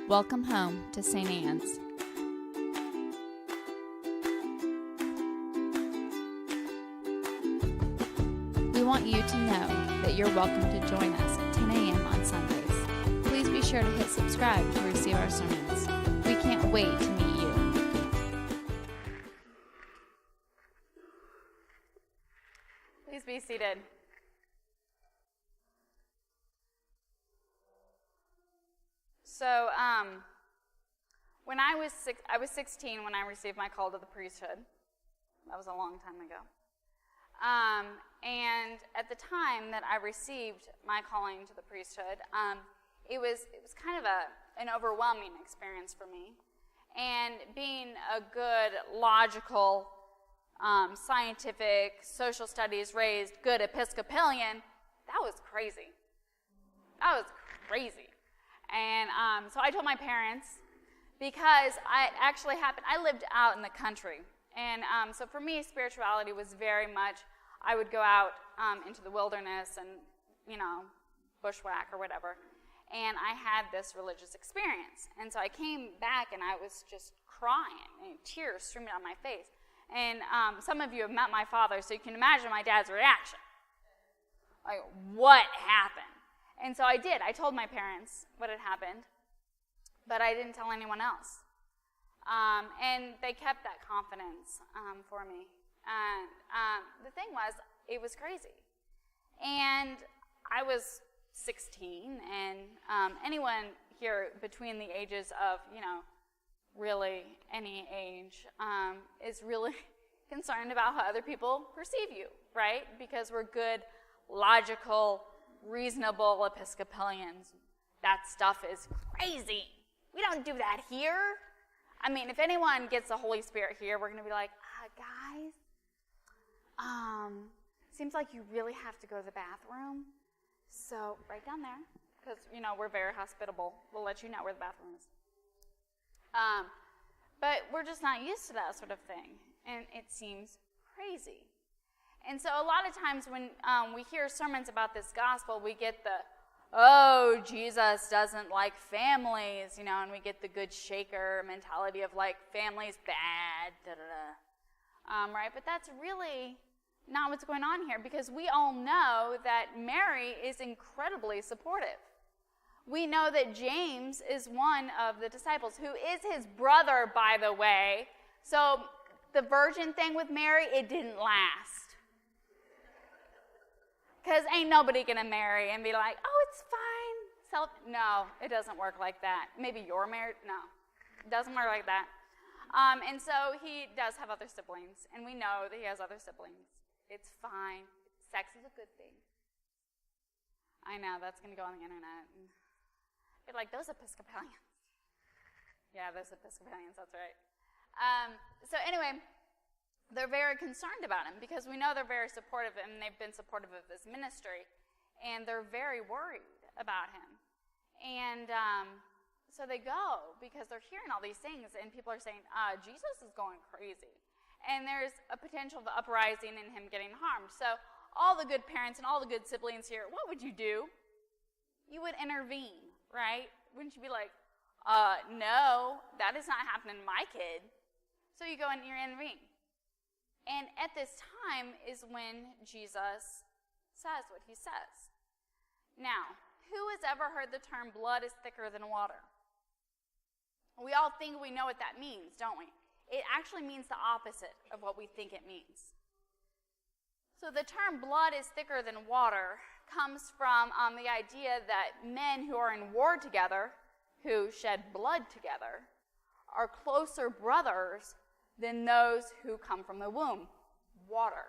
Welcome home to St. Anne's. We want you to know that you're welcome to join us at 10 a.m. on Sundays. Please be sure to hit subscribe to receive our sermons. We can't wait to meet you. Please be seated. So, when I was 16 when I received my call to the priesthood. That was a long time ago. And at the time that I received my calling to the priesthood, it was kind of an overwhelming experience for me. And being a good, logical, scientific, social studies raised, good Episcopalian, that was crazy. That was crazy. And so I told my parents, because it actually happened, I lived out in the country. And so for me, spirituality was very much, I would go out into the wilderness and, bushwhack or whatever. And I had this religious experience. And so I came back and I was just crying and tears streaming down my face. And some of you have met my father, so you can imagine my dad's reaction. Like, what happened? And so I did. I told my parents what had happened, but I didn't tell anyone else. And they kept that confidence for me. And the thing was, it was crazy. And I was 16, and anyone here between the ages of, really any age is really concerned about how other people perceive you, right? Because we're good, logical, reasonable Episcopalians. That stuff is crazy. We don't do that here. I mean, if anyone gets the Holy Spirit here, we're going to be like, guys, seems like you really have to go to the bathroom. So right down there, because, we're very hospitable. We'll let you know where the bathroom is. But we're just not used to that sort of thing. And it seems crazy. And so a lot of times when we hear sermons about this gospel, we get Jesus doesn't like families, and we get the good shaker mentality of like, family's bad, right? But that's really not what's going on here, because we all know that Mary is incredibly supportive. We know that James is one of the disciples, who is his brother, by the way. So the virgin thing with Mary, it didn't last. Because ain't nobody going to marry and be like, it's fine. No, it doesn't work like that. Maybe you're married. No, it doesn't work like that. And so he does have other siblings, and we know that he has other siblings. It's fine. Sex is a good thing. I know, that's going to go on the internet. You're like, those Episcopalians. Yeah, those Episcopalians, that's right. So anyway, they're very concerned about him, because we know they're very supportive, and they've been supportive of this ministry, and they're very worried about him. And so they go, because they're hearing all these things, and people are saying, Jesus is going crazy. And there's a potential of uprising and him getting harmed. So all the good parents and all the good siblings here, what would you do? You would intervene, right? Wouldn't you be like, no, that is not happening to my kid. So you go and you intervene. And at this time is when Jesus says what he says. Now, who has ever heard the term blood is thicker than water? We all think we know what that means, don't we? It actually means the opposite of what we think it means. So the term blood is thicker than water comes from the idea that men who are in war together, who shed blood together, are closer brothers than those who come from the womb. Water.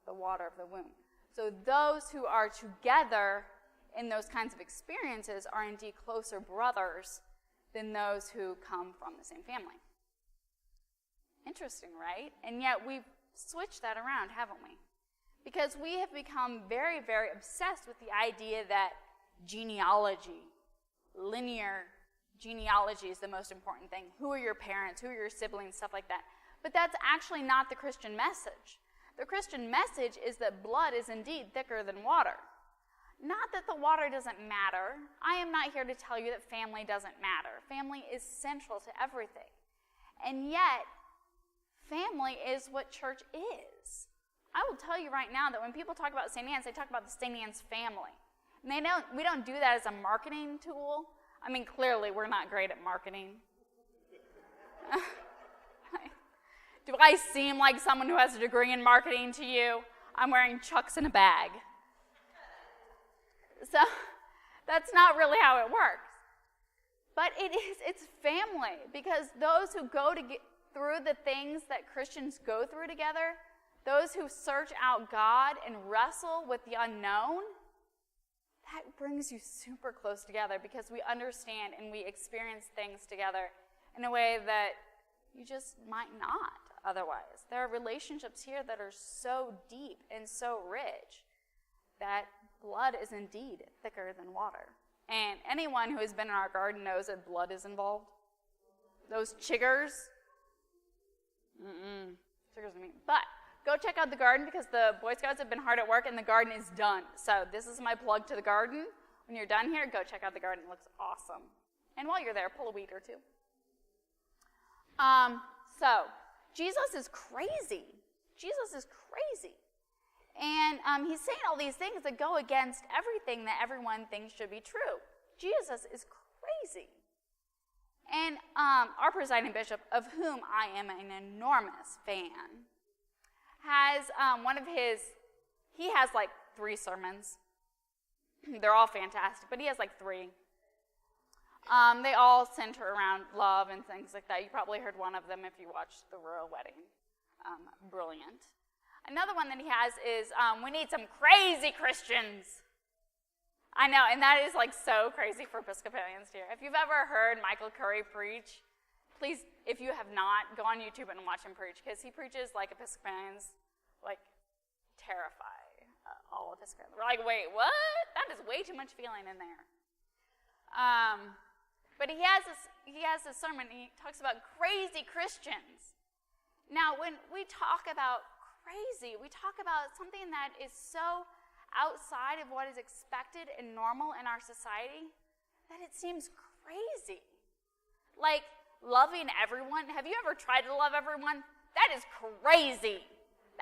The water of the womb. So those who are together in those kinds of experiences are indeed closer brothers than those who come from the same family. Interesting, right? And yet we've switched that around, haven't we? Because we have become very, very obsessed with the idea that genealogy, linear genealogy is the most important thing. Who are your parents? Who are your siblings? Stuff like that. But that's actually not the Christian message. The Christian message is that blood is indeed thicker than water. Not that the water doesn't matter. I am not here to tell you that family doesn't matter. Family is central to everything. And yet, family is what church is. I will tell you right now that when people talk about St. Anne's, they talk about the St. Anne's family. And we don't do that as a marketing tool. I mean, clearly, we're not great at marketing. Do I seem like someone who has a degree in marketing to you? I'm wearing Chucks and a bag. So that's not really how it works. But it's family, because those who go to get through the things that Christians go through together, those who search out God and wrestle with the unknown, that brings you super close together, because we understand and we experience things together in a way that you just might not otherwise. There are relationships here that are so deep and so rich that blood is indeed thicker than water. And anyone who has been in our garden knows that blood is involved. Those chiggers, chiggers are mean. But go check out the garden, because the Boy Scouts have been hard at work and the garden is done. So this is my plug to the garden. When you're done here, go check out the garden. It looks awesome. And while you're there, pull a weed or two. So Jesus is crazy. Jesus is crazy. And he's saying all these things that go against everything that everyone thinks should be true. Jesus is crazy. And our presiding bishop, of whom I am an enormous fan, has he has like 3 sermons. They're all fantastic, but he has like 3. They all center around love and things like that. You probably heard one of them if you watched The Royal Wedding. Brilliant. Another one that he has is, we need some crazy Christians. I know, and that is like so crazy for Episcopalians here. If you've ever heard Michael Curry preach, please, if you have not, go on YouTube and watch him preach, because he preaches like Episcopalians, like, terrify all Episcopalians. We're like, wait, what? That is way too much feeling in there. But he has this sermon, and he talks about crazy Christians. Now, when we talk about crazy, we talk about something that is so outside of what is expected and normal in our society that it seems crazy. Like loving everyone. Have you ever tried to love everyone? That is crazy.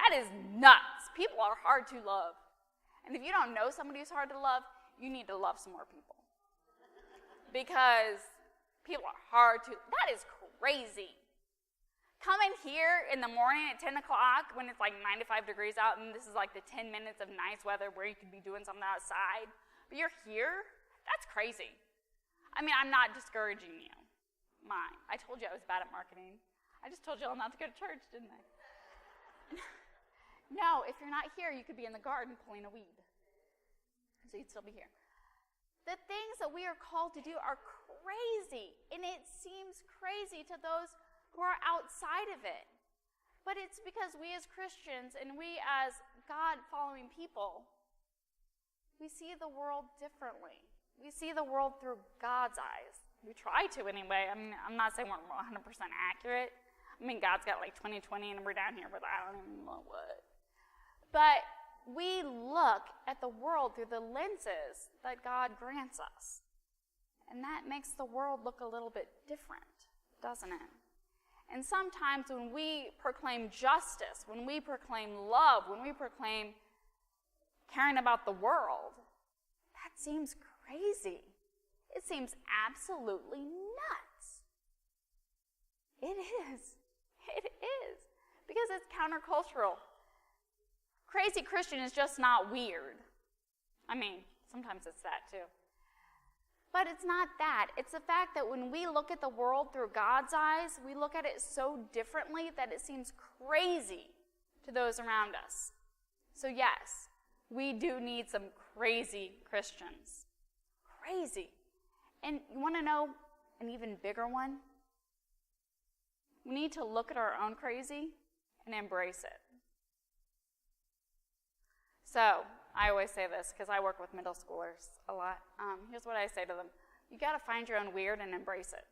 That is nuts. People are hard to love. And if you don't know somebody who's hard to love, you need to love some more people. Because people are hard to, that is crazy. Coming here in the morning at 10 o'clock when it's like 95 degrees out, and this is like the 10 minutes of nice weather where you could be doing something outside, but you're here? That's crazy. I mean, I'm not discouraging you. I told you I was bad at marketing. I just told you all not to go to church, didn't I? No, if you're not here, you could be in the garden pulling a weed. So you'd still be here. The things that we are called to do are crazy, and it seems crazy to those who are outside of it. But it's because we as Christians and we as God-following people, we see the world differently. We see the world through God's eyes. We try to anyway. I mean, I'm not saying we're 100% accurate. I mean, God's got like 20/20 and we're down here with I don't even know what. But we look at the world through the lenses that God grants us. And that makes the world look a little bit different, doesn't it? And sometimes when we proclaim justice, when we proclaim love, when we proclaim caring about the world, that seems crazy. It seems absolutely nuts. It is. It is. Because it's countercultural. Crazy Christian is just not weird. I mean, sometimes it's that too. But it's not that. It's the fact that when we look at the world through God's eyes, we look at it so differently that it seems crazy to those around us. So yes, we do need some crazy Christians. Crazy. And you want to know an even bigger one? We need to look at our own crazy and embrace it. So, I always say this because I work with middle schoolers a lot. Here's what I say to them. You got to find your own weird and embrace it.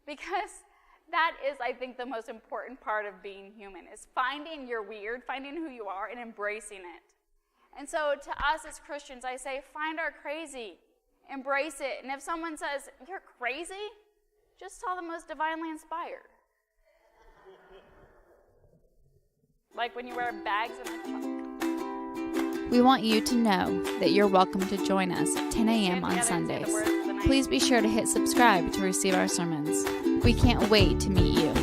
Because that is, I think, the most important part of being human, is finding your weird, finding who you are, and embracing it. And so to us as Christians, I say, find our crazy, embrace it. And if someone says, you're crazy, just tell them it was divinely inspired. Like when you wear bags in a trunk. We want you to know that you're welcome to join us at 10 a.m. on Sundays. Please be sure to hit subscribe to receive our sermons. We can't wait to meet you.